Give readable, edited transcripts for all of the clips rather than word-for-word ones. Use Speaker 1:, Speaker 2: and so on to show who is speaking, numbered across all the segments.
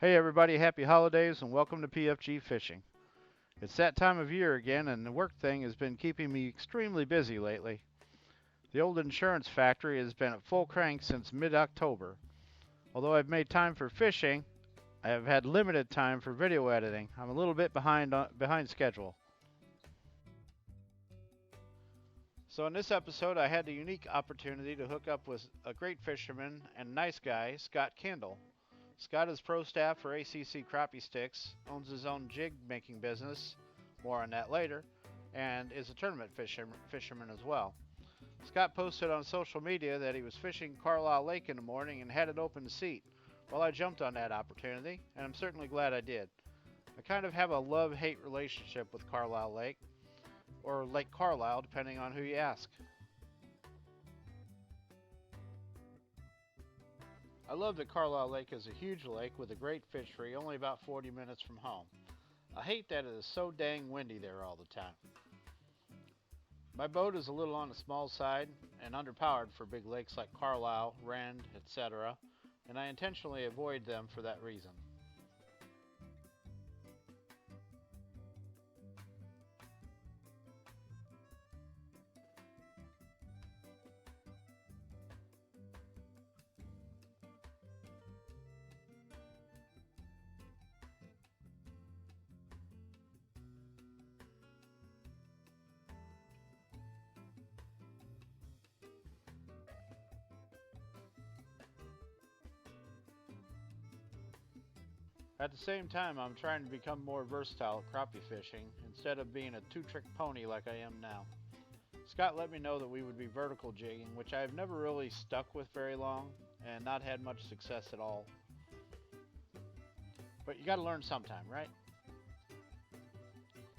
Speaker 1: Hey everybody, happy holidays and welcome to PFG Fishing. It's that time of year again and the work thing has been keeping me extremely busy lately. The old insurance factory has been at full crank since mid-October. Although I've made time for fishing, I have had limited time for video editing. I'm a little bit behind schedule. So in this episode I had the unique opportunity to hook up with a great fisherman and nice guy, Scott Kendall. Scott is pro staff for ACC Crappie Sticks, owns his own jig making business, more on that later, and is a tournament fisherman as well. Scott posted on social media that he was fishing Carlyle Lake in the morning and had an open seat. Well, I jumped on that opportunity, and I'm certainly glad I did. I kind of have a love-hate relationship with Carlyle Lake, or Lake Carlyle, depending on who you ask. I love that Carlyle Lake is a huge lake with a great fishery only about 40 minutes from home. I hate that it is so dang windy there all the time. My boat is a little on the small side and underpowered for big lakes like Carlisle, Rand, etc., and I intentionally avoid them for that reason. At the same time, I'm trying to become more versatile at crappie fishing instead of being a two-trick pony like I am now. Scott let me know that we would be vertical jigging, which I have never really stuck with very long and not had much success at all. But you gotta learn sometime, right?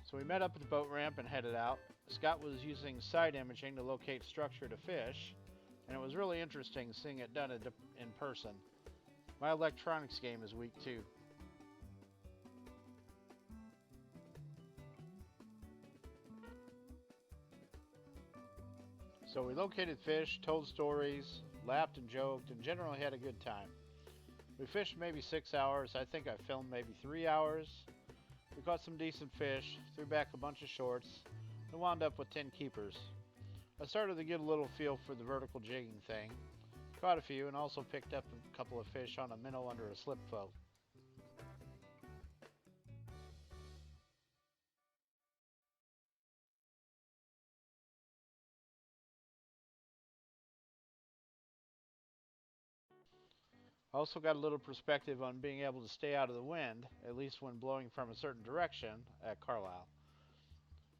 Speaker 1: So we met up at the boat ramp and headed out. Scott was using side imaging to locate structure to fish, and it was really interesting seeing it done in person. My electronics game is weak too. So we located fish, told stories, laughed and joked, and generally had a good time. We fished maybe 6 hours. I think I filmed maybe 3 hours. We caught some decent fish, threw back a bunch of shorts, and wound up with 10 keepers. I started to get a little feel for the vertical jigging thing, caught a few, and also picked up a couple of fish on a minnow under a slip float. I also got a little perspective on being able to stay out of the wind, at least when blowing from a certain direction at Carlisle.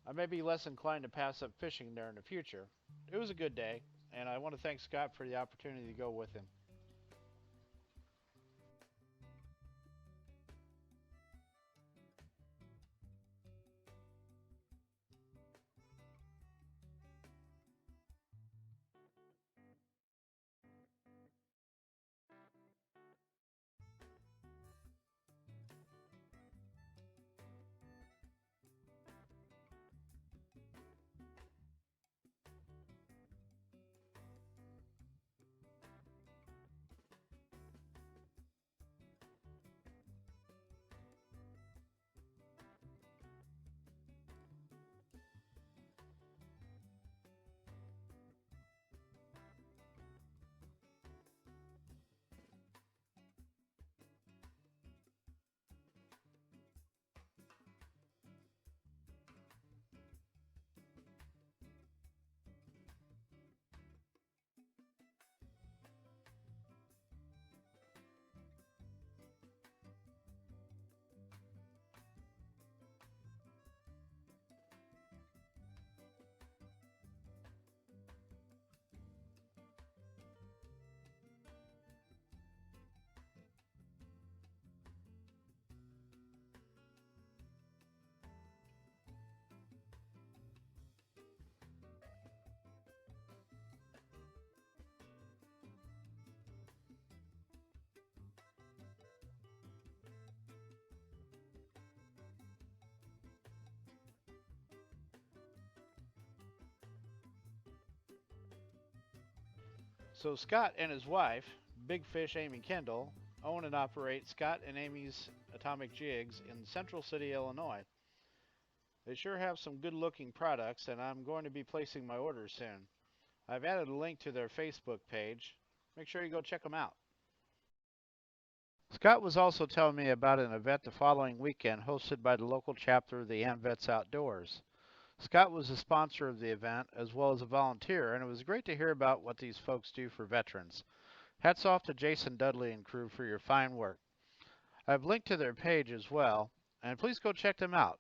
Speaker 1: I may be less inclined to pass up fishing there in the future. It was a good day, and I want to thank Scott for the opportunity to go with him. So Scott and his wife, Big Fish Amy Kendall, own and operate Scott and Amy's Atomic Jigs in Central City, Illinois. They sure have some good looking products, and I'm going to be placing my orders soon. I've added a link to their Facebook page. Make sure you go check them out. Scott was also telling me about an event the following weekend hosted by the local chapter of the AmVets Outdoors. Scott was a sponsor of the event as well as a volunteer, and it was great to hear about what these folks do for veterans. Hats off to Jason Dudley and crew for your fine work. I've linked to their page as well, and please go check them out.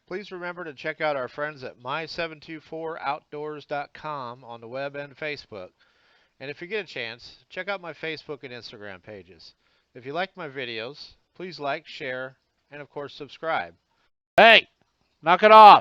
Speaker 1: Please remember to check out our friends at my724outdoors.com on the web and Facebook. And if you get a chance, check out my Facebook and Instagram pages. If you like my videos, please like, share, and of course subscribe. Hey, knock it off!